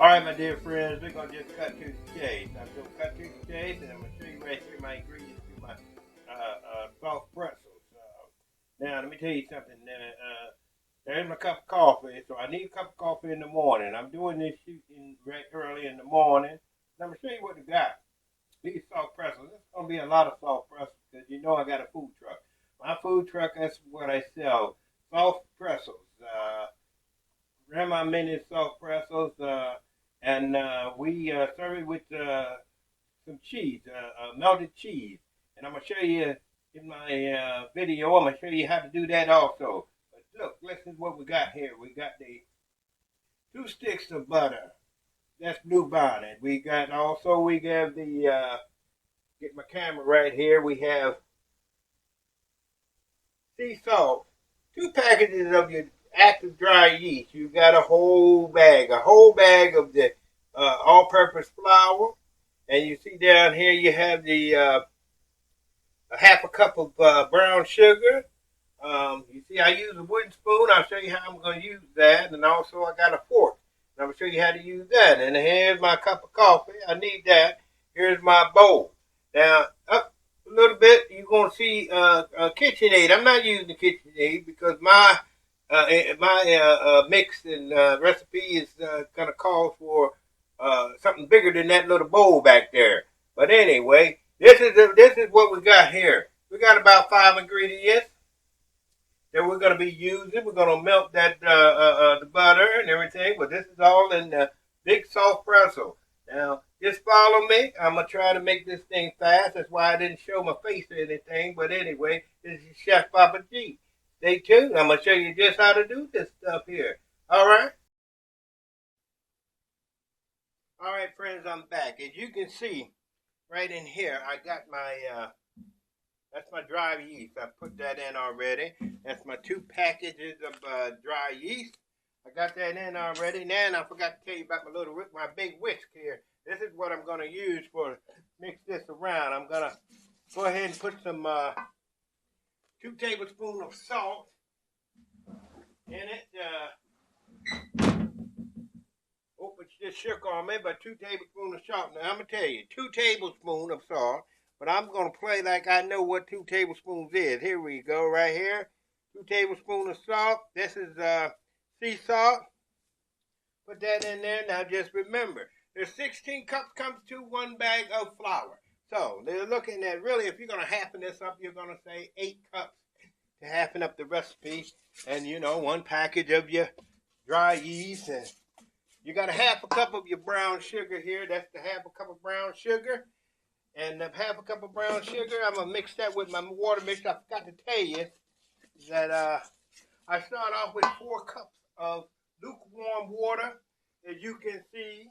Alright, my dear friends, we're going to just cut to the chase. I'm going to cut to the chase, and I'm going to show you right here my ingredients to my soft pretzels. Now, let me tell you something. There's my cup of coffee, so I need a cup of coffee in the morning. I'm doing this shooting right early in the morning. I'm going to show you what we got. These soft pretzels. There's going to be a lot of soft pretzels because you know I got a food truck. My food truck, that's what I sell. Soft pretzels. Grandma mini soft pretzels. And we serve it with some cheese, melted cheese. And I'm going to show you in my video, I'm going to show you how to do that also. But look, listen what we got here. We got the 2 sticks of butter. That's Blue Bonnet. We got the, get my camera right here. We have sea salt. 2 packages of your Active Dry Yeast. You got a whole bag of the all-purpose flour, and you see down here you have the a half a cup of brown sugar. You see I use a wooden spoon. I'll show you how I'm going to use that, and also I got a fork. And I'm going to show you how to use that. And here's my cup of coffee. I need that. Here's my bowl. Now up a little bit, you're going to see KitchenAid. I'm not using KitchenAid because my mix and recipe is going to call for something bigger than that little bowl back there. But anyway, this is what we got here. We got about 5 ingredients that we're going to be using. We're going to melt that the butter and everything, but this is all in the big soft pretzel. Now, just follow me. I'm going to try to make this thing fast. That's why I didn't show my face or anything. But anyway, this is Chef Papa G. Stay tuned. I'm going to show you just how to do this stuff here. All right? All right, friends, I'm back. As you can see, right in here, I got my, that's my dry yeast. I put that in already. That's my 2 packages of dry yeast. I got that in already. Now, I forgot to tell you about my big whisk here. This is what I'm going to use for mix this around. I'm going to go ahead and put some 2 tablespoons of salt in it. It just shook on me, but 2 tablespoons of salt. Now, I'm going to tell you, 2 tablespoons of salt, but I'm going to play like I know what 2 tablespoons is. Here we go, right here. 2 tablespoons of salt. This is sea salt. Put that in there. Now, just remember, there's 16 cups comes to 1 bag of flour. So, they're looking at, really, if you're going to halfen this up, you're going to say 8 cups to halfen up the recipe. And, 1 package of your dry yeast. And you got a half a cup of your brown sugar here. That's the half a cup of brown sugar. And half a cup of brown sugar, I'm going to mix that with my water mixture. I forgot to tell you that I start off with 4 cups of lukewarm water. As you can see,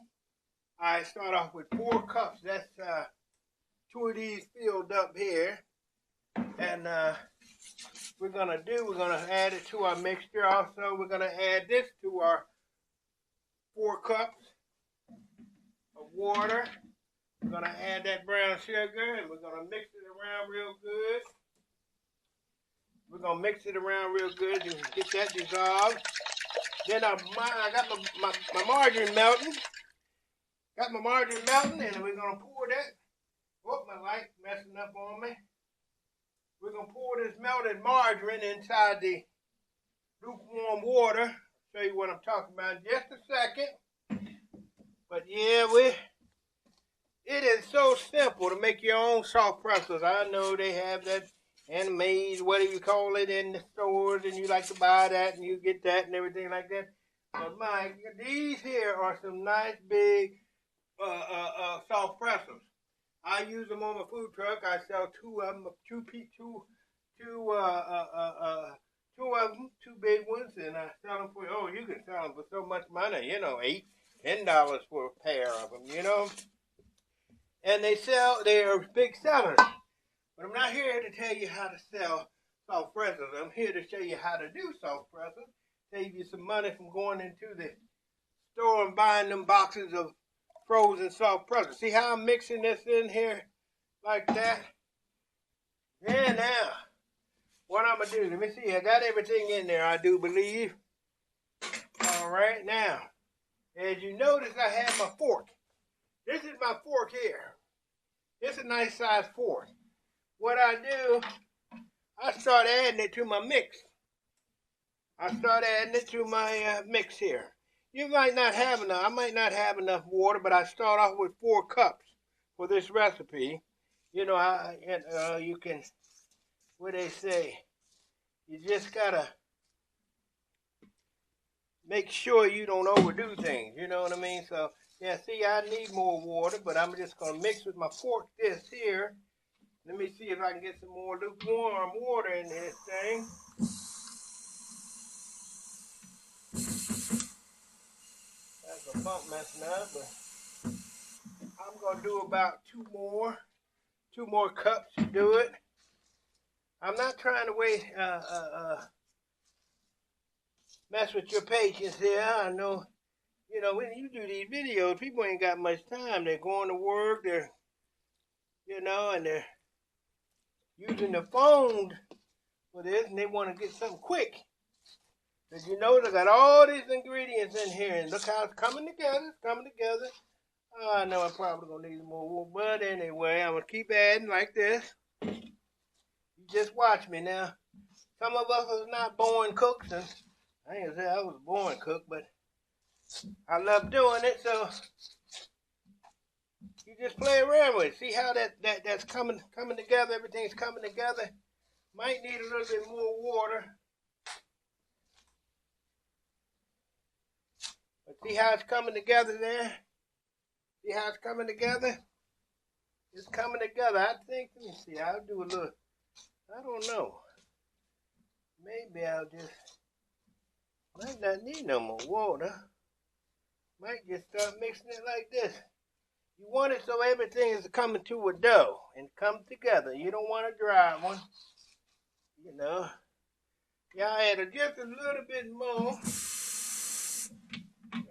I start off with 4 cups. That's 2 of these filled up here. And we're going to add it to our mixture. Also, we're going to add this to our 4 cups of water. We're going to add that brown sugar, and we're going to mix it around real good. We're going to mix it around real good and get that dissolved. Then I got my margarine melting. Got my margarine melting, and we're going to pour that. Oh, my light's messing up on me. We're going to pour this melted margarine inside the lukewarm water. I'll show you what I'm talking about in just a second. But yeah, it is so simple to make your own soft pretzels. I know they have that handmade, whatever you call it, in the stores, and you like to buy that, and you get that and everything like that. But these here are some nice big soft pretzels. I use them on my food truck. I sell 2 of them, 2 of them, 2 big ones, and I sell them for, you can sell them for so much money, $8, $10 for a pair of them, And they are big sellers. But I'm not here to tell you how to sell soft pretzels. I'm here to show you how to do soft pretzels. Save you some money from going into the store and buying them boxes of frozen soft pretzels. See how I'm mixing this in here like that? Yeah, now, what I'm going to do, let me see. I got everything in there, I do believe. All right, now, As you notice, I have my fork. This is my fork here. It's a nice size fork. What I do, I start adding it to my mix. I start adding it to my mix here. You might not have enough. I might not have enough water, but I start off with 4 cups for this recipe. You know, you can, what they say, you just gotta make sure you don't overdo things. You know what I mean? So, yeah, see, I need more water, but I'm just gonna mix with my fork this here. Let me see if I can get some more lukewarm water in this thing. That's a bump messing up, but I'm gonna do about 2 more cups to do it. I'm not trying to mess with your patience here. I know, you know, when you do these videos, people ain't got much time. They're going to work, they're, you know, and they're using the phone for this, and they want to get something quick. Because you know, they got all these ingredients in here, and look how it's coming together. It's coming together. Oh, I know I'm probably going to need more water, but anyway, I'm going to keep adding like this. You just watch me now. Some of us are not born cooks, and I ain't gonna say I was a born cook, but I love doing it, so you just play around with it. See how that's coming together, everything's coming together. Might need a little bit more water. But see how it's coming together there? See how it's coming together? It's coming together. I think, let me see, I'll do a little, I don't know. Maybe I'll just, might not need no more water. Might just start mixing it like this. You want it so everything is coming to a dough and come together. You don't want a dry one. You know. Yeah, I add just a little bit more.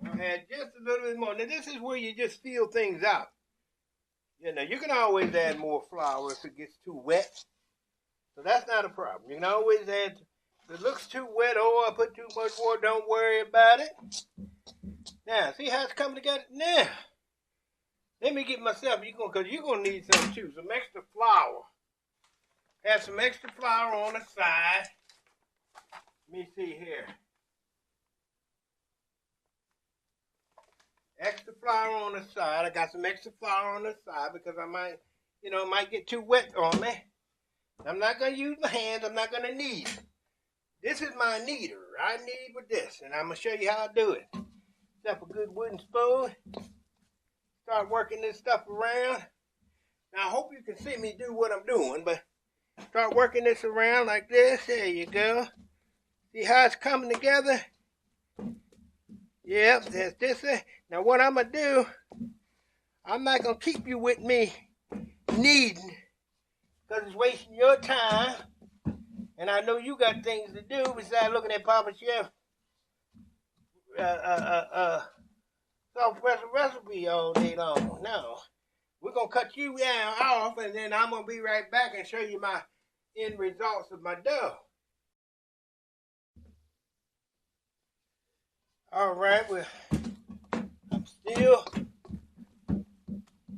I add just a little bit more. Now this is where you just feel things out. You know, you can always add more flour if it gets too wet. So that's not a problem. You can always add, if it looks too wet or I put too much water, don't worry about it. Now, see how it's coming together? Now, let me get myself, because you're going to need some too, some extra flour. Have some extra flour on the side. Let me see here. Extra flour on the side. I got some extra flour on the side because I might, you know, it might get too wet on me. I'm not going to use my hands. I'm not going to knead. This is my kneader. I knead with this, and I'm going to show you how I do it. Set up a good wooden spoon. Start working this stuff around. Now, I hope you can see me do what I'm doing, but start working this around like this. There you go. See how it's coming together? Yep, that's this. Now, what I'm going to do, I'm not going to keep you with me kneading because it's wasting your time. And I know you got things to do besides looking at Papa Chef soft recipe all day long. No. We're going to cut you down off, and then I'm going to be right back and show you my end results of my dough. All right, well, I'm still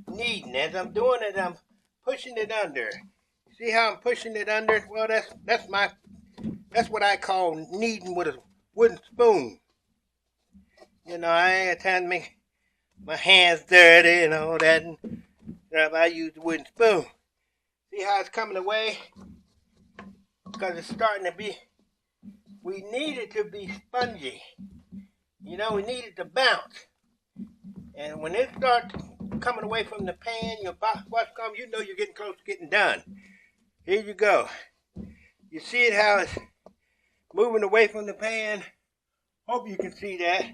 kneading. As I'm doing it, I'm pushing it under. See how I'm pushing it under? Well, that's what I call kneading with a wooden spoon. You know, I ain't got time to make my hands dirty and all that. And I use the wooden spoon. See how it's coming away? Because it's starting to be, we need it to be spongy. You know, we need it to bounce. And when it starts coming away from the pan, your what's coming, you know you're getting close to getting done. Here you go. You see it how it's moving away from the pan? Hope you can see that.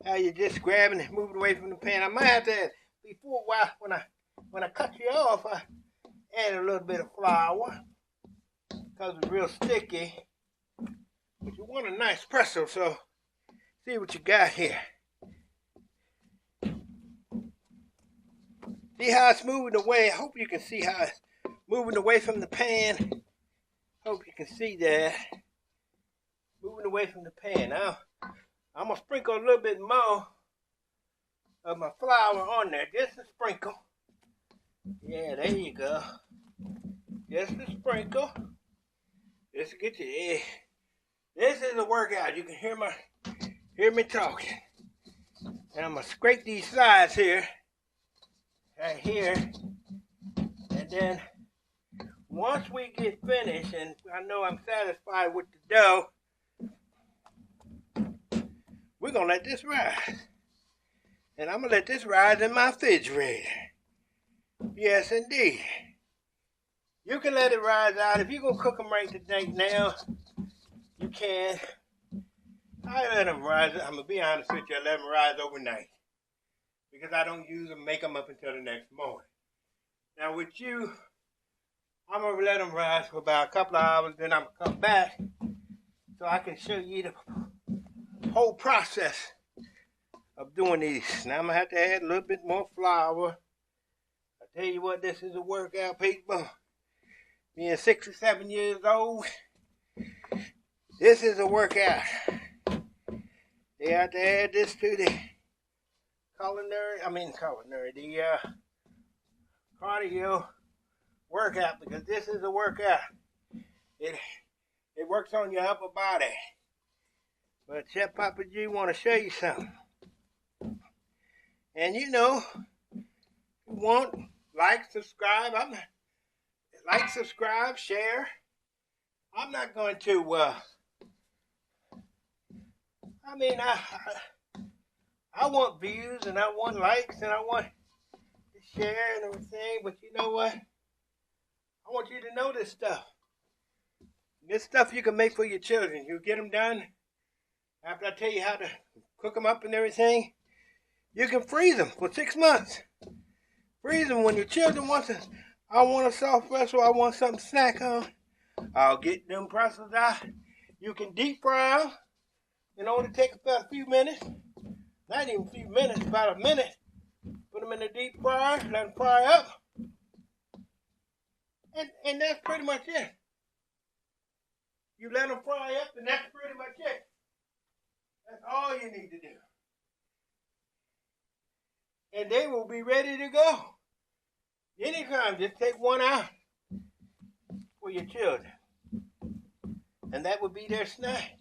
How you're just grabbing it, moving away from the pan. I might have to add, before when I cut you off, I add a little bit of flour because it's real sticky. But you want a nice pretzel, so see what you got here. See how it's moving away? I hope you can see how it's moving away from the pan. Hope you can see that. Moving away from the pan. Now, I'm going to sprinkle a little bit more of my flour on there, just a sprinkle. Yeah, there you go. Just a sprinkle. Just to get you. This is a workout. You can hear me talking. And I'm gonna scrape these sides here, right here, and then once we get finished, and I know I'm satisfied with the dough, we're gonna let this rise. And I'm gonna let this rise in my refrigerator. Yes, indeed. You can let it rise out. If you're gonna cook them right today now, you can. I let them rise. I'm gonna be honest with you. I let them rise overnight because I don't use them, make them up until the next morning. Now with you, I'm gonna let them rise for about a couple of hours. Then I'm gonna come back so I can show you the whole process of doing these. Now I'm gonna have to add a little bit more flour. I tell you what, this is a workout, people. Being 6 or 7 years old, this is a workout. They have to add this to the cardio workout, because this is a workout. It works on your upper body. But Chef Papa G want to show you something. And you know, like, subscribe. Like, subscribe, share. I'm not going to, I want views and I want likes and I want to share and everything, but you know what? I want you to know this stuff. This stuff you can make for your children. You get them done. After I tell you how to cook them up and everything, you can freeze them for 6 months. Freeze them when your children I want a soft pretzel, I want something to snack on. I'll get them pretzels out. You can deep fry them. It only take about a few minutes. Not even a few minutes, about a minute. Put them in the deep fryer, let them fry up. And that's pretty much it. You let them fry up and that's pretty much it. That's all you need to do. And they will be ready to go. Anytime, just take one out for your children. And that would be their snack.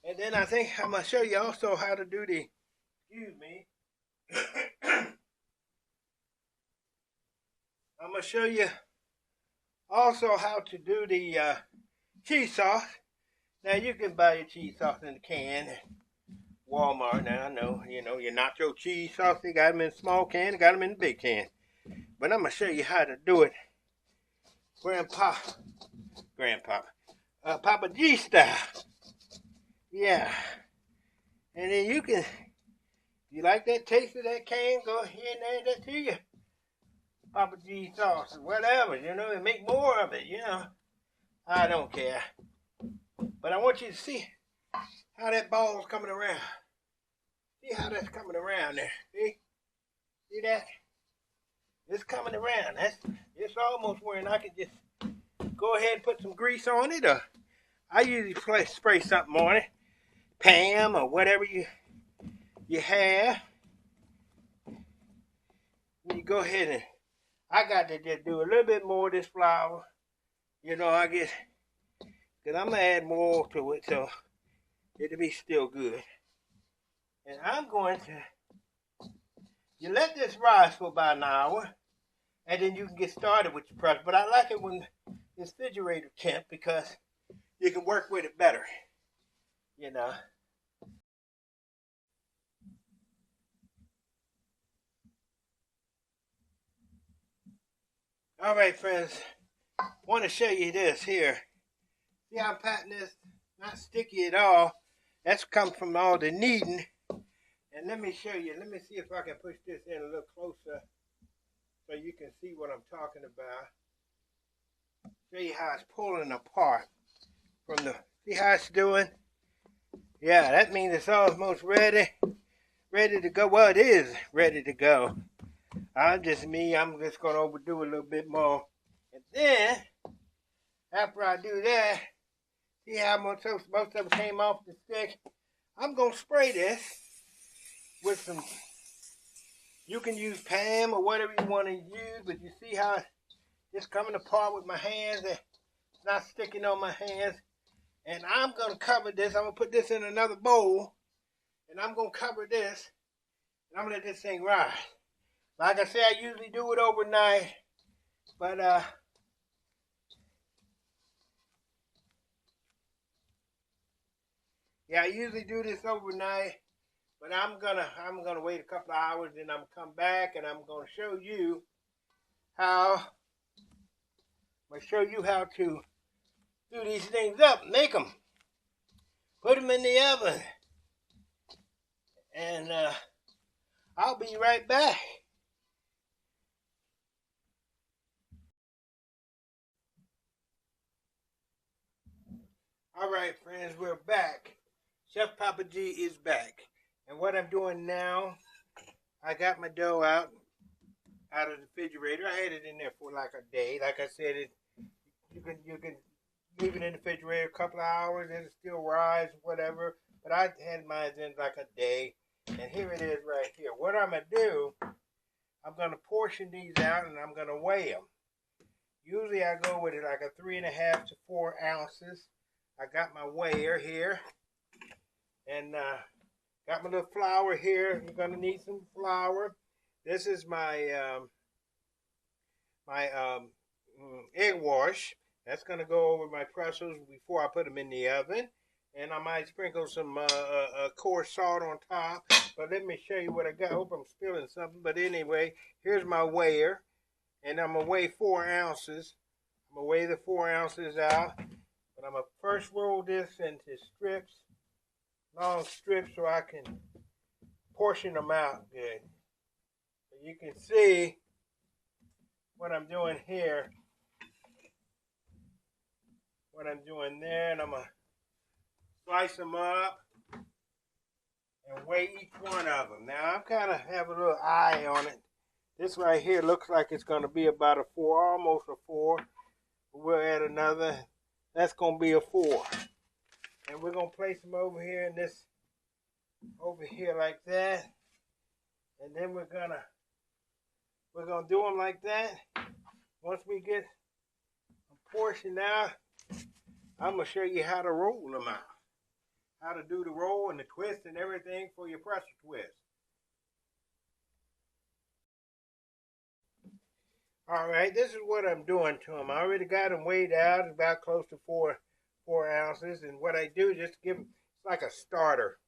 And then I think I'm going to show you also how to do the, I'm going to show you also how to do the cheese sauce. Now you can buy your cheese sauce in the can at Walmart. Now I know, your nacho cheese sauce, they got them in small can, they got them in the big can. But I'm going to show you how to do it Papa G style. Yeah. And then you can, if you like that taste of that can, go ahead and add that to your Papa G sauce or whatever, and make more of it, I don't care. But I want you to see how that ball's coming around. See how that's coming around there. See that? It's coming around. It's almost where I can just go ahead and put some grease on it, or I usually spray something on it, Pam or whatever you have. You go ahead and I got to just do a little bit more of this flour. Because I'm gonna add more to it so it'll be still good. And I'm going to, you let this rise for about an hour, and then you can get started with your pretzel. But I like it when it's refrigerator temp because you can work with it better, All right, friends, I want to show you this here. See how I'm patting this? Not sticky at all. That's come from all the kneading. And let me show you. Let me see if I can push this in a little closer so you can see what I'm talking about. Show you how it's pulling apart from the, see how it's doing? Yeah, that means it's almost ready to go. Well, it is ready to go. I'm just going to overdo a little bit more. And then, after I do that, see how most of it came off the stick? I'm going to spray this with some You can use Pam or whatever you want to use, but you see how it's coming apart with my hands? It's not sticking on my hands. And I'm going to cover this. I'm going to put this in another bowl, and I'm going to cover this, and I'm going to let this thing rise. Like I said, I usually do it overnight, but yeah, I usually do this overnight, but I'm gonna wait a couple of hours, then I'm gonna come back and I'm gonna show you how to do these things up, make them, put them in the oven, and I'll be right back. All right, friends, we're back. Chef Papa G is back, and what I'm doing now, I got my dough out of the refrigerator. I had it in there for like a day. Like I said, you can leave it in the refrigerator a couple of hours, it'll still rise, whatever. But I had mine in like a day, and here it is right here. What I'm gonna do, I'm gonna portion these out and I'm gonna weigh them. Usually I go with it like a 3.5 to 4 ounces. I got my weigher here, and got my little flour here. You're gonna need some flour. This is my egg wash. That's gonna go over my pretzels before I put them in the oven, and I might sprinkle some coarse salt on top. But let me show you what I got. I hope I'm spilling something. But anyway, here's my weigher, and I'm gonna weigh 4 ounces. I'm gonna weigh the 4 ounces out, but I'm gonna first roll this into strips, long strips, so I can portion them out good. So you can see what I'm doing here, what I'm doing there, and I'm gonna slice them up and weigh each one of them. Now I'm kind of have a little eye on it. This right here looks like it's gonna be about a 4, almost a 4. We'll add another. That's gonna be a 4, and we're gonna place them over here in this, over here like that, and then we're gonna do them like that. Once we get a portion out, I'm gonna show you how to roll them out, how to do the roll and the twist and everything for your pretzel twist. All right, this is what I'm doing to them. I already got them weighed out, about close to 4 ounces. And what I do is just give them, it's like a starter.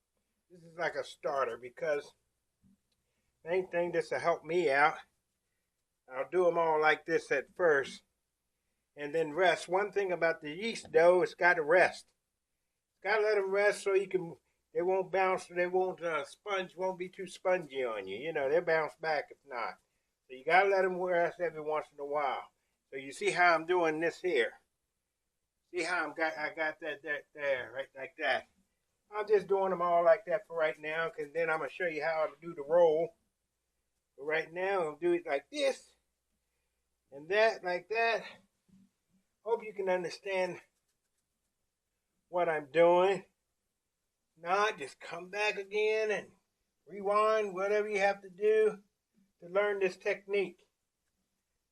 This is like a starter, because main thing this will help me out. I'll do them all like this at first, and then rest. One thing about the yeast dough, it's got to rest. It's got to let them rest so you can. They won't bounce. They won't won't be too spongy on you. You know, they'll bounce back if not. So you gotta let them rest every once in a while. So you see how I'm doing this here. See how I got that there, right, like that. I'm just doing them all like that for right now, because then I'm gonna show you how to do the roll. But right now, I'll do it like this, and that, like that. Hope you can understand what I'm doing. Now, just come back again and rewind, whatever you have to do to learn this technique.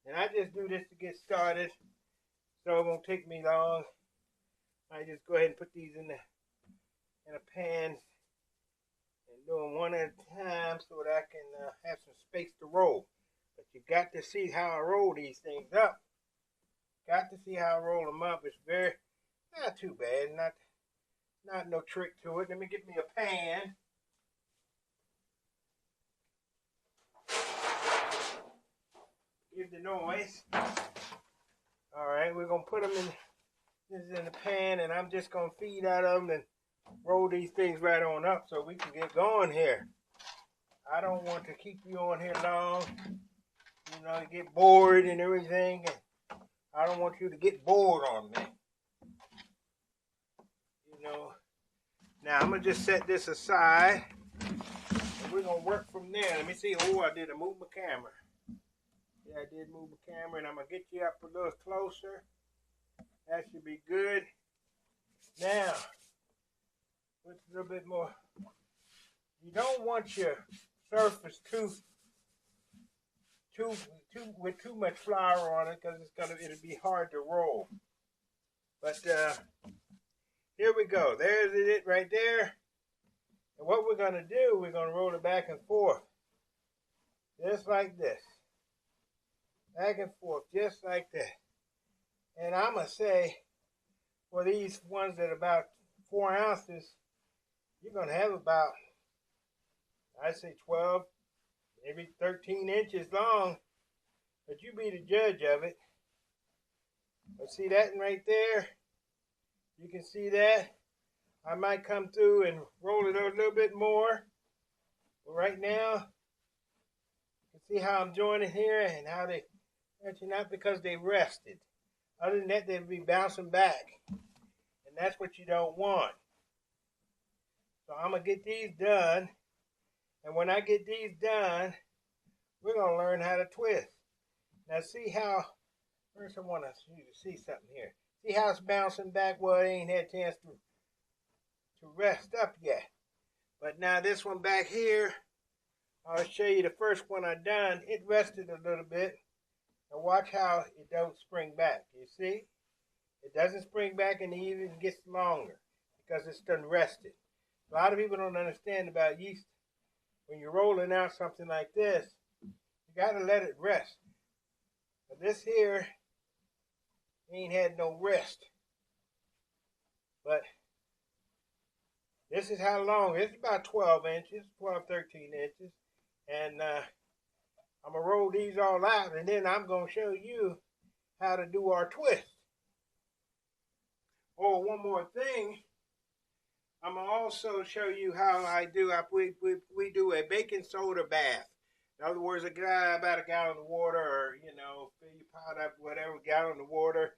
And I just do this to get started, so it won't take me long. I just go ahead and put these in a pan and do them one at a time so that I can have some space to roll. But you got to see how I roll these things up. Got to see how I roll them up. It's very, not too bad, not no trick to it. Let me get me a pan. Give the noise. All right, we're gonna put them in. This is in the pan, and I'm just gonna feed out of them and roll these things right on up so we can get going here. I don't want to keep you on here long. You know, get bored and everything. And I don't want you to get bored on me. You know. Now I'm gonna just set this aside, and we're gonna work from there. Let me see. Oh, I did move my camera. Yeah, I did move the camera, and I'm going to get you up a little closer. That should be good. Now, put a little bit more. You don't want your surface too with too much flour on it, because it'll be hard to roll. But here we go. There's it right there. And what we're going to do, we're going to roll it back and forth, just like this. Back and forth, just like that. And I'm going to say, for these ones that are about 4 ounces, you're going to have about, I'd say 12, maybe 13 inches long. But you be the judge of it. But see that right there? You can see that. I might come through and roll it a little bit more. But right now, you can see how I'm joining here and how they, actually not because they rested. Other than that, they'll be bouncing back. And that's what you don't want. So I'm going to get these done. And when I get these done, we're going to learn how to twist. Now see how, first I want you to see something here. See how it's bouncing back? Well, it ain't had a chance to rest up yet. But now this one back here, I'll show you the first one I done. It rested a little bit. Now watch how it don't spring back. You see? It doesn't spring back, and it even gets longer because it's done rested. A lot of people don't understand about yeast. When you're rolling out something like this, you got to let it rest. But this here ain't had no rest. But this is how long. It's about 12 inches, 12, 13 inches. And I'm going to roll these all out, and then I'm going to show you how to do our twist. Oh, one more thing. I'm going to also show you how we do a baking soda bath. In other words, about a gallon of water, or, fill your pot up, whatever, gallon of water,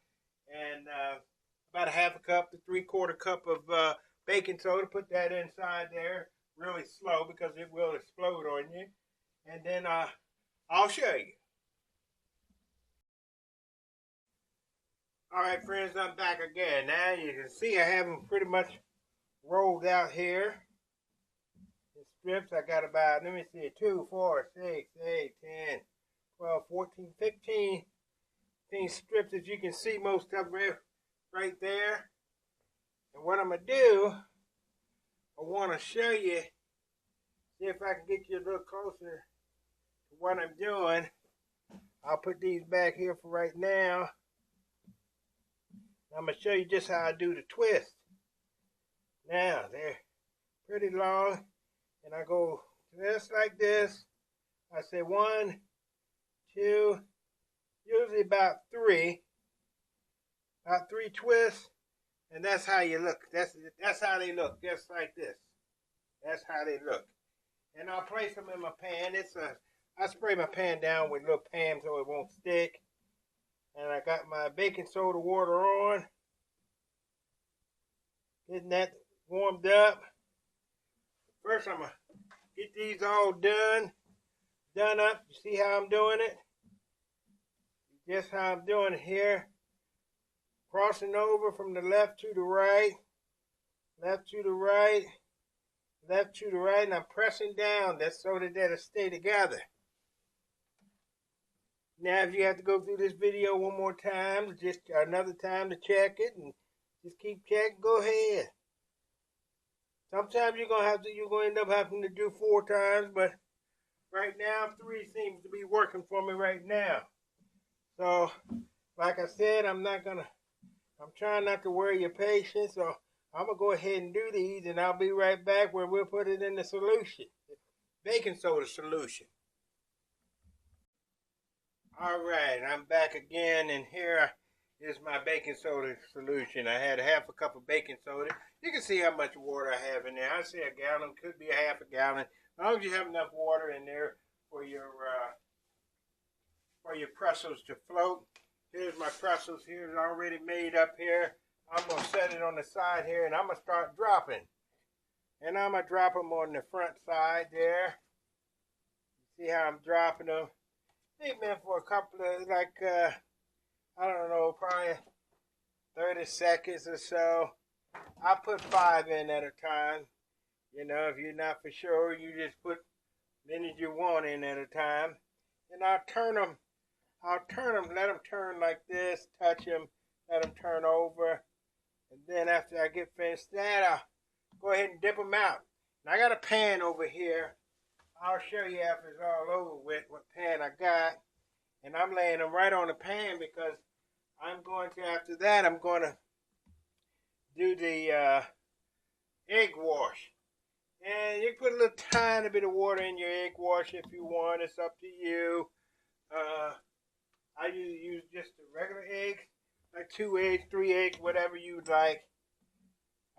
and about a half a cup to 3/4 cup of baking soda. Put that inside there really slow because it will explode on you. And then I'll show you. All right, friends, I'm back again. Now you can see I have them pretty much rolled out here. The strips, I got about, let me see, 2, 4, 6, 8, 10, 12, 14, 15 strips, as you can see, most of them right there. And what I'm going to do, I want to show you, see if I can get you a little closer to what I'm doing. I'll put these back here for right now. I'm going to show you just how I do the twist. Now, they're pretty long, and I go just like this. I say 1, 2, usually about 3 twists, and that's how you look. That's how they look, just like this. That's how they look. And I'll place them in my pan. I spray my pan down with a little pan so it won't stick. And I got my baking soda water on. Getting that warmed up. First, I'm going to get these all done up. You see how I'm doing it? Just how I'm doing it here. Crossing over from the left to the right. Left to the right. Left to the right. And I'm pressing down. That's so that it'll stay together. Now, if you have to go through this video one more time, just another time to check it, and just keep checking, go ahead. Sometimes you're going to end up having to do 4 times, but right now, 3 seems to be working for me right now. So, like I said, I'm trying not to worry your patience, so I'm going to go ahead and do these, and I'll be right back where we'll put it in the solution, the baking soda solution. All right, I'm back again, and here is my baking soda solution. I had a half a cup of baking soda. You can see how much water I have in there. I say a gallon, could be a half a gallon. As long as you have enough water in there for your pretzels to float. Here's my pretzels here, it's already made up here. I'm going to set it on the side here, and I'm going to start dropping. And I'm going to drop them on the front side there. See how I'm dropping them? They've been for a couple of, I don't know, probably 30 seconds or so. I put 5 in at a time. If you're not for sure, you just put many as you want in at a time. and I'll turn them. Let them turn like this, touch them, let them turn over. And then after I get finished that, I'll go ahead and dip them out. And I got a pan over here. I'll show you after it's all over with what pan I got. And I'm laying them right on the pan because I'm going to, after that, I'm going to do the egg wash. And you can put a little tiny bit of water in your egg wash if you want. It's up to you. I usually use just the regular eggs, like 2 eggs, 3 eggs, whatever you like.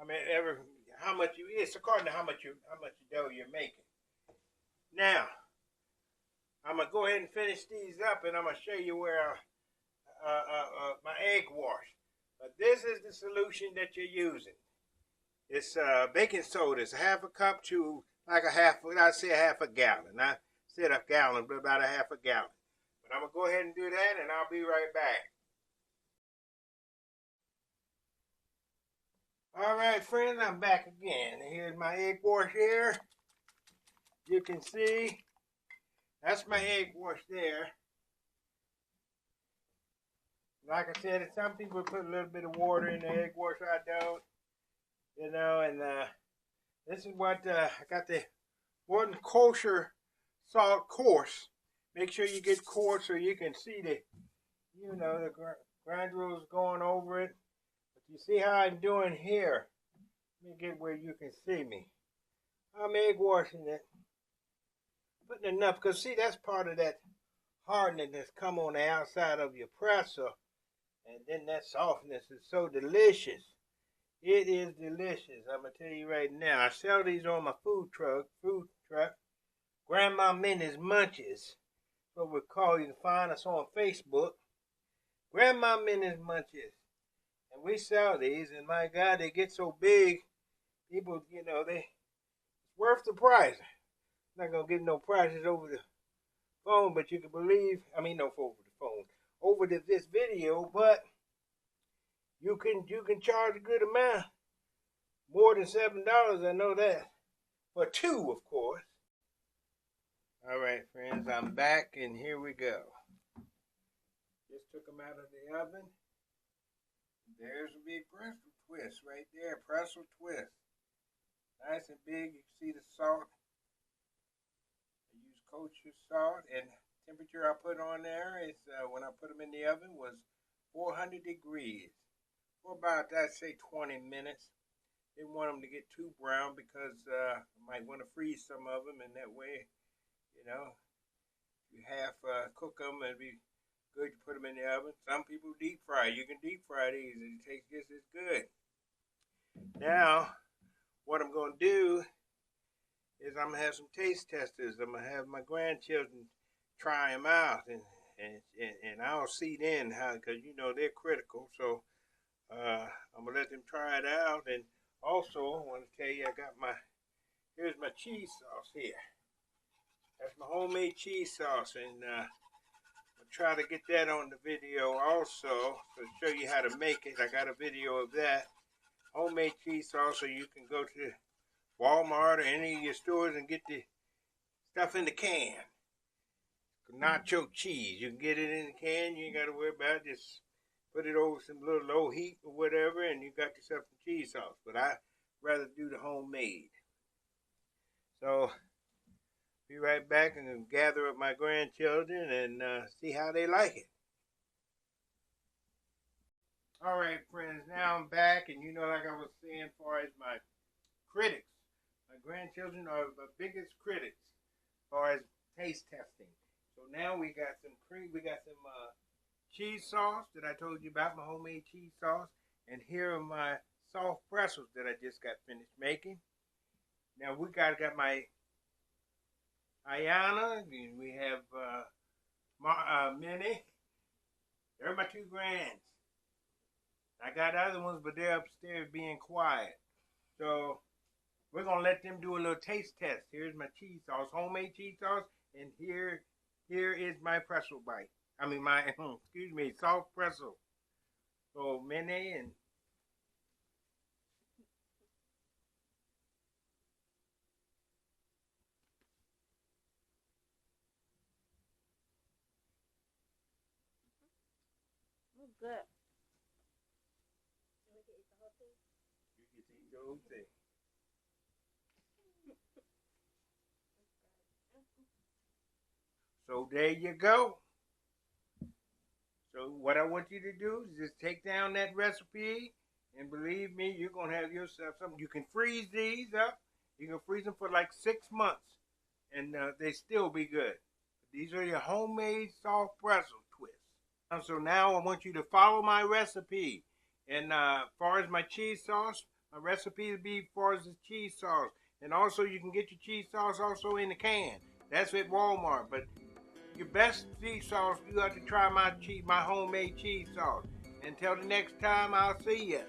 I mean, it's according to how much dough you're making. Now, I'm gonna go ahead and finish these up, and I'm gonna show you where my egg wash. But this is the solution that you're using. It's baking soda. It's half a cup to like I'd say a half a gallon. I said a gallon, but about a half a gallon. But I'm going to go ahead and do that, and I'll be right back. All right, friends, I'm back again. Here's my egg wash here. You can see that's my egg wash there. Like I said, some people put a little bit of water in the egg wash. I don't. You know, and this is what I got the one kosher salt coarse. Make sure you get coarse so you can see the granules going over it. But you see how I'm doing here. Let me get where you can see me. I'm egg washing it. Putting enough, because see, that's part of that hardness that's come on the outside of your pretzel. And then that softness is so delicious. It is delicious. I'm going to tell you right now. I sell these on my food truck. Grandma Minnie's Munches. What we call. You can find us on Facebook. Grandma Minnie's Munches. And we sell these, and my God, they get so big. People, it's worth the price. I'm not going to give no prices over the phone, but you can believe, over the phone, over this video, but you can charge a good amount. More than $7, I know that. For 2, of course. All right, friends, I'm back, and here we go. Just took them out of the oven. There's a big pretzel twist right there, pretzel twist. Nice and big. You can see the salt. I use kosher salt, and temperature I put on there is when I put them in the oven was 400 degrees for about, I'd say, 20 minutes. Didn't want them to get too brown because I might want to freeze some of them, and that way, you half cook them, it'd be good to put them in the oven. Some people deep fry. You can deep fry these, and it tastes just as good. Now, what I'm going to do is I'm going to have some taste testers. I'm going to have my grandchildren try them out, and I'll see then how, because they're critical. So I'm going to let them try it out. And also, I want to tell you, here's my cheese sauce here. That's my homemade cheese sauce, and I'll try to get that on the video also to show you how to make it. I got a video of that. Homemade cheese sauce, so you can go to Walmart or any of your stores and get the stuff in the can. Nacho cheese. You can get it in the can. You ain't got to worry about it. Just put it over some little low heat or whatever, and you got yourself some cheese sauce. But I rather do the homemade. So, be right back and gather up my grandchildren and see how they like it. All right, friends, now I'm back, and like I was saying, as far as my critics, my grandchildren are the biggest critics as far as taste testing. So now we got some cheese sauce that I told you about, my homemade cheese sauce, and here are my soft pretzels that I just got finished making. Now we got my Ayana, and we have Minnie. They're my 2 grands. I got other ones, but they're upstairs being quiet. So we're going to let them do a little taste test. Here's my cheese sauce, homemade cheese sauce, and here is my pretzel bite. Soft pretzel. So Minnie and good. You get to eat the whole thing? You get to eat the whole thing. So there you go. So what I want you to do is just take down that recipe, and believe me, you're going to have yourself something. You can freeze these up. You can freeze them for like 6 months, and they still be good. These are your homemade soft pretzel twists. So now I want you to follow my recipe. And as far as my cheese sauce, my recipe will be as far as the cheese sauce. And also you can get your cheese sauce also in the can. That's at Walmart. But your best cheese sauce, you have to try my homemade cheese sauce. Until the next time, I'll see you.